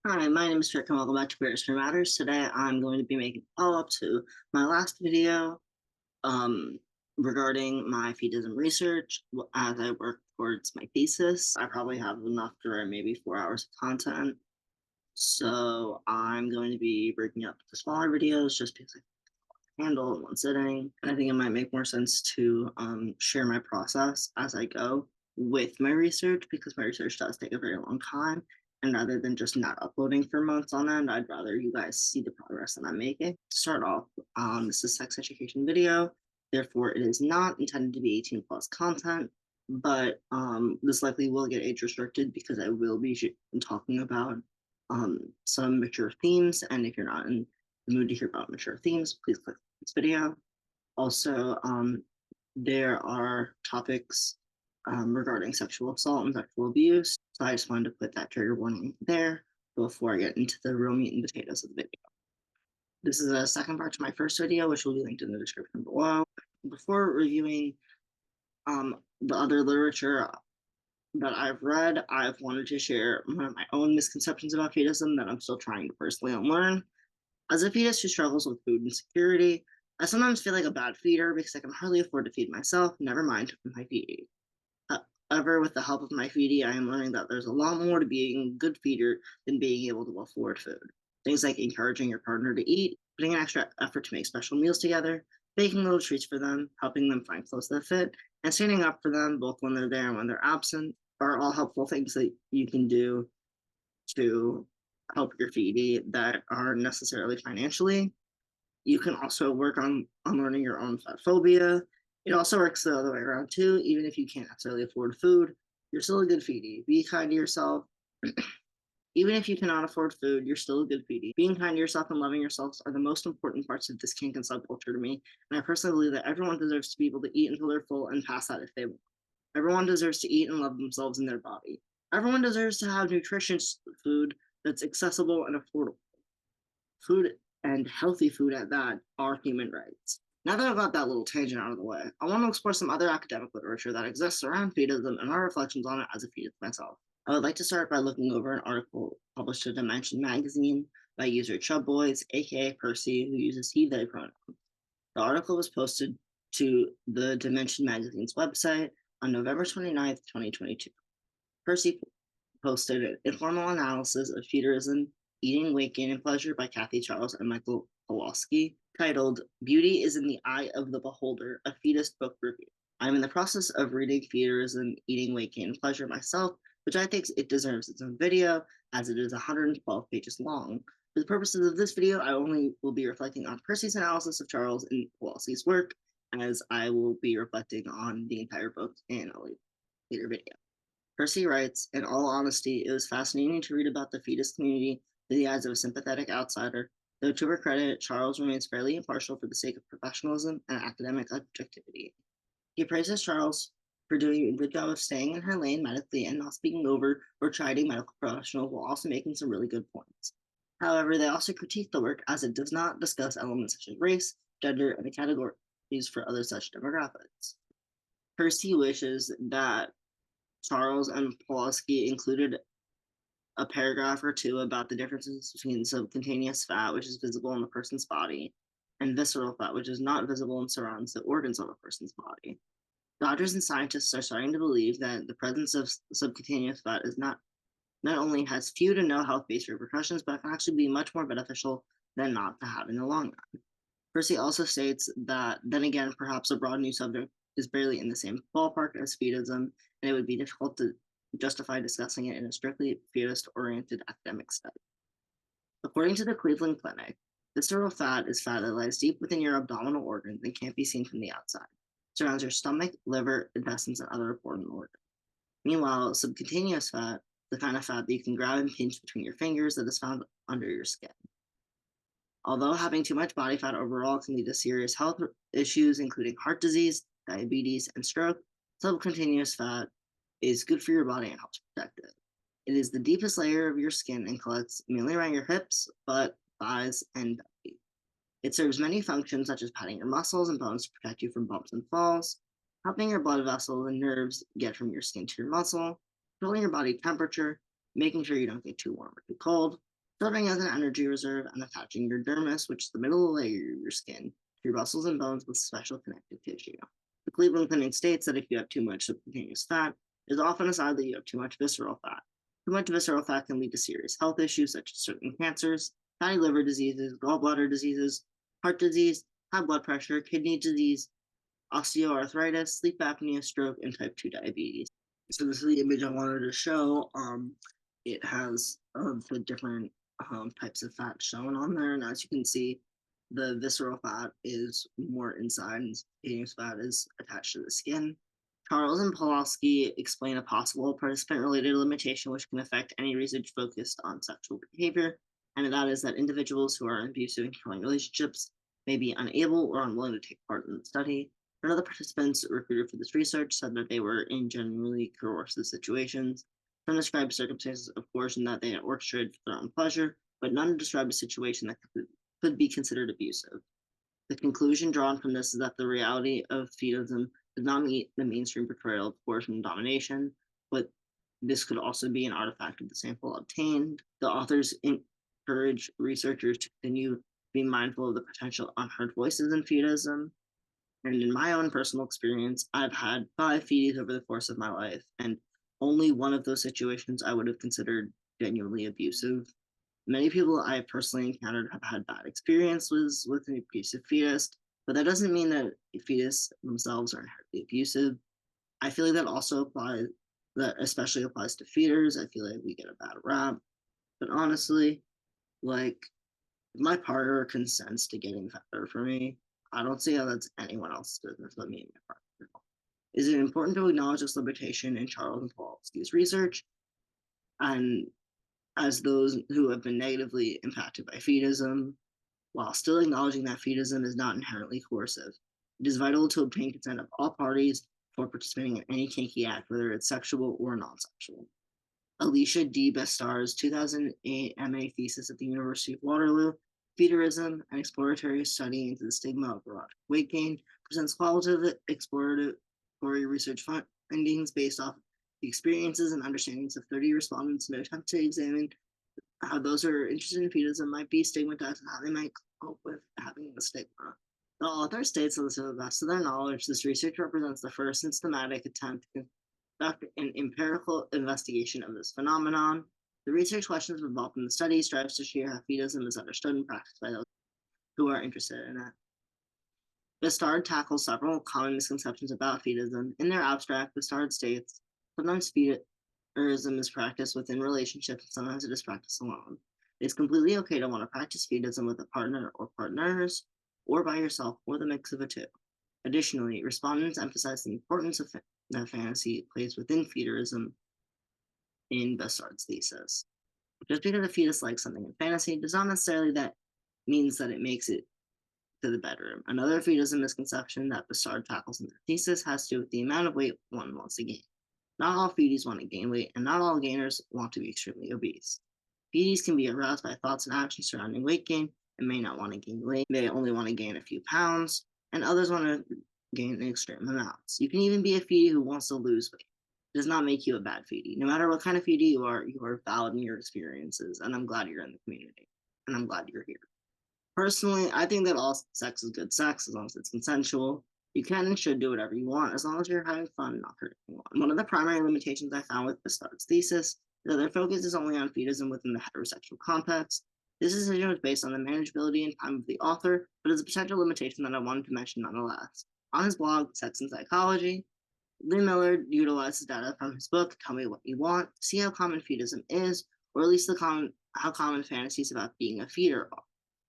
Hi, my name is Trick and welcome back to Feedism Matters. Today I'm going to be making a follow-up to my last video um, regarding my feedism research as I work towards my thesis. I probably have enough to write maybe 4 hours of content. So I'm going to be breaking up into smaller videos just because I can handle in one sitting. And I think it might make more sense to share my process as I go with my research because my research does take a very long time. And rather than just not uploading for months on end, I'd rather you guys see the progress that I'm making. To start off, this is a sex education video. Therefore, it is not intended to be 18 plus content, but this likely will get age restricted because I will be talking about some mature themes. And if you're not in the mood to hear about mature themes, please click this video. Also, there are topics regarding sexual assault and sexual abuse. So I just wanted to put that trigger warning there before I get into the real meat and potatoes of the video. This is a second part to my first video, which will be linked in the description below. Before reviewing the other literature that I've read, I've wanted to share one of my own misconceptions about fetishism that I'm still trying to personally unlearn. As a fetus who struggles with food insecurity, I sometimes feel like a bad feeder because I can hardly afford to feed myself, never mind my feedie. However, with the help of my feedie, I am learning that there's a lot more to being a good feeder than being able to afford food. Things like encouraging your partner to eat, putting an extra effort to make special meals together, baking little treats for them, helping them find clothes that fit, and standing up for them both when they're there and when they're absent are all helpful things that you can do to help your feedie that aren't necessarily financially. You can also work on learning your own fat phobia. It also works the other way around too. Even if you can't necessarily afford food, you're still a good feedie. Be kind to yourself. Even if you cannot afford food, you're still a good feedie. Being kind to yourself and loving yourself are the most important parts of this kink and subculture to me. And I personally believe that everyone deserves to be able to eat until they're full and pass that if they want. Everyone deserves to eat and love themselves and their body. Everyone deserves to have nutritious food that's accessible and affordable. Food and healthy food at that are human rights. Now that I've got that little tangent out of the way, I want to explore some other academic literature that exists around fetishism and my reflections on it as a fetus myself. I would like to start by looking over an article published in Dimension magazine by user Chubboys, aka Percy, who uses he, they pronouns. The article was posted to the Dimension magazine's website on November 29th, 2022. Percy posted an informal analysis of feudalism, eating, weight gain, and pleasure by Kathy Charles and Michael Pawlowski, titled Beauty is in the Eye of the Beholder, a fetus book review. I'm in the process of reading feudalism, eating, weight gain, and pleasure myself, which I think it deserves its own video, as it is 112 pages long. For the purposes of this video, I only will be reflecting on Percy's analysis of Charles and Pawlowski's work, as I will be reflecting on the entire book in a later video. Percy writes, in all honesty, it was fascinating to read about the fetus community through the eyes of a sympathetic outsider, though to her credit, Charles remains fairly impartial for the sake of professionalism and academic objectivity. He praises Charles for doing a good job of staying in her lane medically and not speaking over or chiding medical professionals while also making some really good points. However, they also critique the work as it does not discuss elements such as race, gender, and the categories for other such demographics. Percy wishes that Charles and Pawlowski included a paragraph or two about the differences between subcutaneous fat, which is visible in the person's body, and visceral fat, which is not visible and surrounds the organs of a person's body. Doctors and scientists are starting to believe that the presence of subcutaneous fat is not only has few to no health-based repercussions, but can actually be much more beneficial than not to have in the long run. Percy also states that, then again, perhaps a broad new subject is barely in the same ballpark as fetishism, and it would be difficult to justify discussing it in a strictly fetist-oriented academic study. According to the Cleveland Clinic, visceral fat is fat that lies deep within your abdominal organs and can't be seen from the outside. It surrounds your stomach, liver, intestines, and other important organs. Meanwhile, subcutaneous fat, the kind of fat that you can grab and pinch between your fingers that is found under your skin. Although having too much body fat overall can lead to serious health issues, including heart disease, diabetes, and stroke, subcutaneous fat is good for your body and helps protect it. It is the deepest layer of your skin and collects mainly around your hips, butt, thighs, and belly. It serves many functions such as padding your muscles and bones to protect you from bumps and falls, helping your blood vessels and nerves get from your skin to your muscle, controlling your body temperature, making sure you don't get too warm or too cold, serving as an energy reserve and attaching your dermis, which is the middle layer of your skin, to your muscles and bones with special connective tissue. The Cleveland Clinic states that if you have too much subcutaneous fat, it is often a sign that you have too much visceral fat. Too much visceral fat can lead to serious health issues such as certain cancers, fatty liver diseases, gallbladder diseases, heart disease, high blood pressure, kidney disease, osteoarthritis, sleep apnea, stroke, and type 2 diabetes. So this is the image I wanted to show. It has the different types of fat shown on there, and as you can see, the visceral fat is more inside, and subcutaneous fat is attached to the skin. Charles and Pawlowski explain a possible participant-related limitation which can affect any research focused on sexual behavior, and that is that individuals who are in abusive and controlling relationships may be unable or unwilling to take part in the study. Another participants recruited for this research said that they were in generally coercive situations. Some described circumstances of coercion that they orchestrated for their own pleasure, but none described a situation that could be considered abusive. The conclusion drawn from this is that the reality of feedism does not meet the mainstream portrayal of coercion and domination, but this could also be an artifact of the sample obtained. The authors encourage researchers to continue to be mindful of the potential unheard voices in feedism. And in my own personal experience, I've had 5 feedies over the course of my life, and only one of those situations I would have considered genuinely abusive. Many people I have personally encountered have had bad experiences with an abusive fetus, but that doesn't mean that fetus themselves are inherently abusive. I feel like that especially applies to feeders. I feel like we get a bad rap, but honestly, like, if my partner consents to getting fatter for me, I don't see how that's anyone else's business but me and my partner. Is it important to acknowledge this limitation in Charles and Pawlowski's research? And as those who have been negatively impacted by feedism, while still acknowledging that feedism is not inherently coercive, it is vital to obtain consent of all parties before participating in any kinky act, whether it's sexual or non-sexual. Alicia D. Bestar's 2008 MA thesis at the University of Waterloo, Feederism, an exploratory study into the stigma of erotic weight gain, presents qualitative exploratory research findings based off the experiences and understandings of 30 respondents in an attempt to examine how those who are interested in feedism might be stigmatized and how they might cope with having the stigma. The author states that to the best of their knowledge, this research represents the first systematic attempt to conduct an empirical investigation of this phenomenon. The research questions involved in the study strives to share how feedism is understood and practiced by those who are interested in it. Bestard tackles several common misconceptions about feedism. In their abstract, Bestard states, sometimes feedism is practiced within relationships, and sometimes it is practiced alone. It's completely okay to want to practice feedism with a partner or partners, or by yourself, or the mix of the two. Additionally, respondents emphasize the importance of that fantasy plays within feederism in Bestard's thesis. Just because a fetus likes something in fantasy does not necessarily that means that it makes it to the bedroom. Another feedism misconception that Bestard tackles in their thesis has to do with the amount of weight one wants to gain. Not all feedies want to gain weight, and not all gainers want to be extremely obese. Feedies can be aroused by thoughts and actions surrounding weight gain and may not want to gain weight. They only want to gain a few pounds, and others want to gain extreme amounts. You can even be a feedie who wants to lose weight. It does not make you a bad feedie. No matter what kind of feedie you are valid in your experiences, and I'm glad you're in the community, and I'm glad you're here. Personally, I think that all sex is good sex as long as it's consensual. You can and should do whatever you want as long as you're having fun and not hurting anyone. One of the primary limitations I found with Bestard's thesis is that their focus is only on feedism within the heterosexual context. This decision was based on the manageability and time of the author, but is a potential limitation that I wanted to mention nonetheless. On his blog, Sex and Psychology, Lee Miller utilizes data from his book, Tell Me What You Want, to see how common feedism is, or at least how common fantasies about being a feeder are.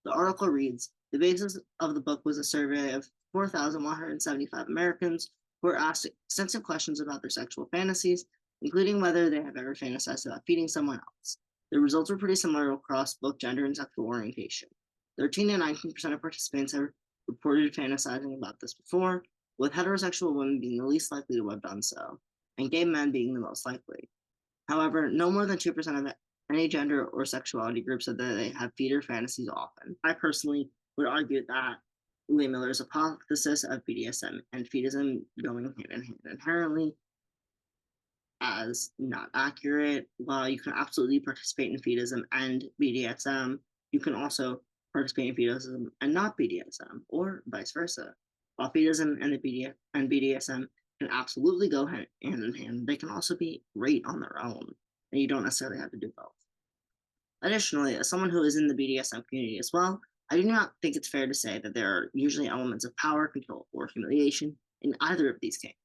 The article reads, the basis of the book was a survey of 4,175 Americans who were asked extensive questions about their sexual fantasies, including whether they have ever fantasized about feeding someone else. The results were pretty similar across both gender and sexual orientation. 13 to 19% of participants have reported fantasizing about this before, with heterosexual women being the least likely to have done so, and gay men being the most likely. However, no more than 2% of any gender or sexuality group said that they have feeder fantasies often. I personally would argue that Lee Miller's hypothesis of BDSM and feedism going hand in hand inherently as not accurate. While you can absolutely participate in feedism and BDSM, you can also participate in feedism and not BDSM, or vice versa. While feedism and BDSM can absolutely go hand in hand, they can also be great on their own, and you don't necessarily have to do both. Additionally, as someone who is in the BDSM community as well, I do not think it's fair to say that there are usually elements of power, control, or humiliation in either of these cases.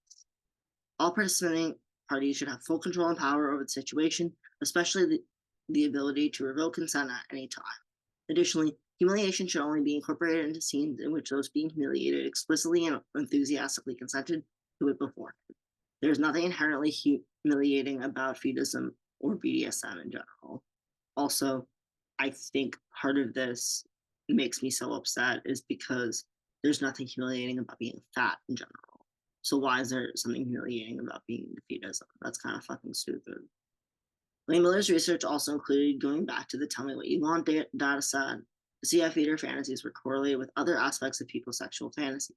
All participating parties should have full control and power over the situation, especially the ability to revoke consent at any time. Additionally, humiliation should only be incorporated into scenes in which those being humiliated explicitly and enthusiastically consented to it beforehand. There is nothing inherently humiliating about feudism or BDSM in general. Also, I think part of this makes me so upset is because there's nothing humiliating about being fat in general. So why is there something humiliating about being defeatism? That's kind of fucking stupid. Lane Miller's research also included going back to the tell me what you want data set to see how feeder fantasies were correlated with other aspects of people's sexual fantasies.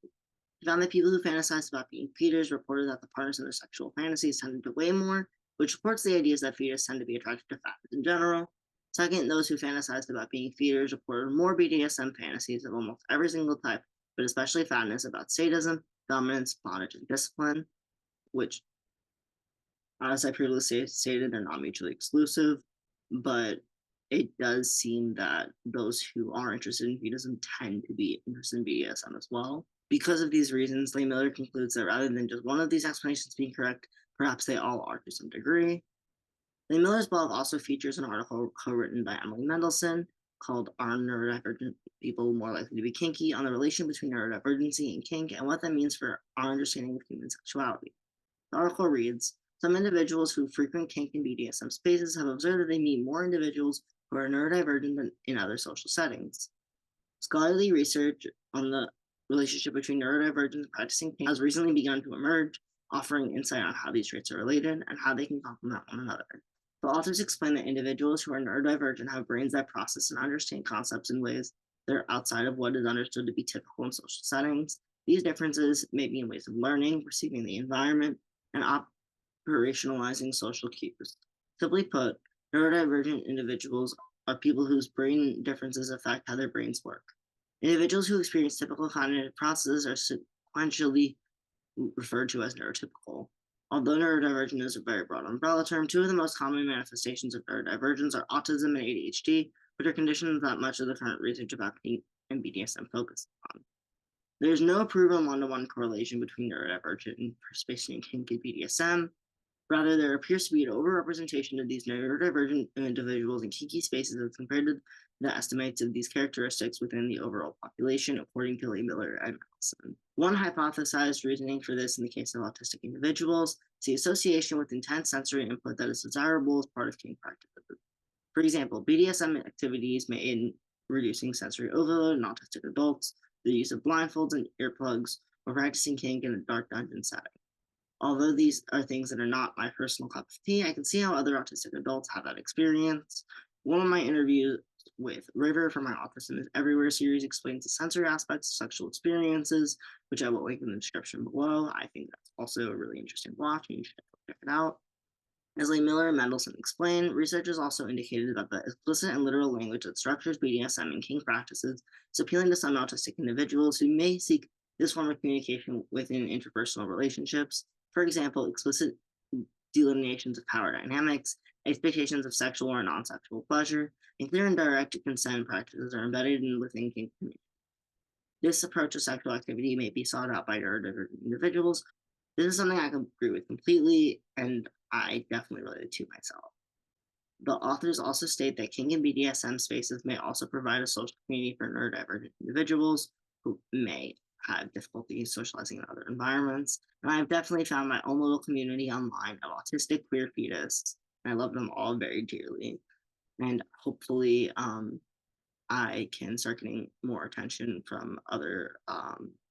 He found that people who fantasized about being feeders reported that the partners in their sexual fantasies tended to weigh more, which supports the ideas that feeders tend to be attracted to fat in general. Second, those who fantasized about being feeders reported more BDSM fantasies of almost every single type, but especially fatness about sadism, dominance, bondage, and discipline, which, as I previously stated, they're not mutually exclusive, but it does seem that those who are interested in feudism tend to be interested in BDSM as well. Because of these reasons, Lane Miller concludes that rather than just one of these explanations being correct, perhaps they all are to some degree. Lane Miller's blog also features an article co-written by Emily Mendelsohn called Are Neurodivergent People More Likely to Be Kinky? On the relation between neurodivergency and kink and what that means for our understanding of human sexuality. The article reads, some individuals who frequent kink and BDSM spaces have observed that they meet more individuals who are neurodivergent than in other social settings. Scholarly research on the relationship between neurodivergence and practicing kink has recently begun to emerge, offering insight on how these traits are related and how they can complement one another. The authors explain that individuals who are neurodivergent have brains that process and understand concepts in ways that are outside of what is understood to be typical in social settings. These differences may be in ways of learning, perceiving the environment, and operationalizing social cues. Simply put, neurodivergent individuals are people whose brain differences affect how their brains work. Individuals who experience typical cognitive processes are sequentially referred to as neurotypical. Although neurodivergent is a very broad umbrella term, two of the most common manifestations of neurodivergence are autism and ADHD, which are conditions that much of the current research about kink and BDSM focuses on. There is no proven one-to-one correlation between neurodivergent and participation in kink and BDSM. Rather, there appears to be an overrepresentation of these neurodivergent individuals in kinky spaces as compared to the estimates of these characteristics within the overall population, according to Lane Miller and Allison. One hypothesized reasoning for this in the case of autistic individuals is the association with intense sensory input that is desirable as part of kink practices. For example, BDSM activities may aid in reducing sensory overload in autistic adults, the use of blindfolds and earplugs, or practicing kink in a dark dungeon setting. Although these are things that are not my personal cup of tea, I can see how other autistic adults have that experience. One of my interviews with River from my Autism is Everywhere series explains the sensory aspects of sexual experiences, which I will link in the description below. I think that's also a really interesting watch, and you should check it out. As Lane Miller and Mendelsohn explain, researchers also indicated that the explicit and literal language that structures BDSM and kink practices is appealing to some autistic individuals who may seek this form of communication within interpersonal relationships. For example, explicit delineations of power dynamics, expectations of sexual or non-sexual pleasure, and clear and direct consent practices are embedded within kink community. This approach to sexual activity may be sought out by neurodivergent individuals. This is something I can agree with completely, and I definitely relate to myself. The authors also state that kink and BDSM spaces may also provide a social community for neurodivergent individuals who may have difficulty socializing in other environments. And I've definitely found my own little community online of autistic queer fetus, and I love them all very dearly. And hopefully, I can start getting more attention from other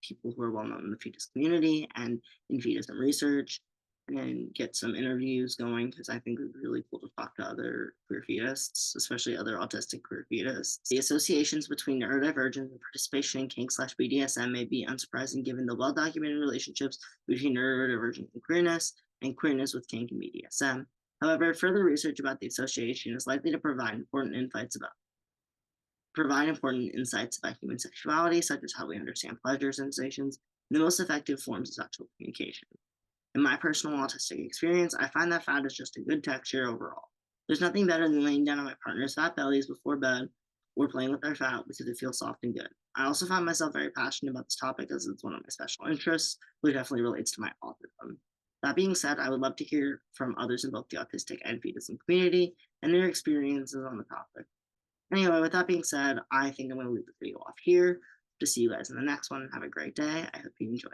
people who are well known in the fetus community and in fetism research, and get some interviews going because I think it's really cool to talk to other queer fetists, especially other autistic queer fetists. The associations between neurodivergence and participation in kink/BDSM may be unsurprising given the well-documented relationships between neurodivergence and queerness. and queerness with kink and BDSM. However, further research about the association is likely to provide important insights about human sexuality, such as how we understand pleasure sensations and the most effective forms of sexual communication. In my personal autistic experience, I find that fat is just a good texture overall. There's nothing better than laying down on my partner's fat bellies before bed or playing with their fat because it feels soft and good. I also find myself very passionate about this topic as it's one of my special interests, which definitely relates to my autism. That being said, I would love to hear from others in both the autistic and feedism community and their experiences on the topic. Anyway, with that being said, I think I'm going to leave the video off here. To see you guys in the next one. Have a great day. I hope you enjoy.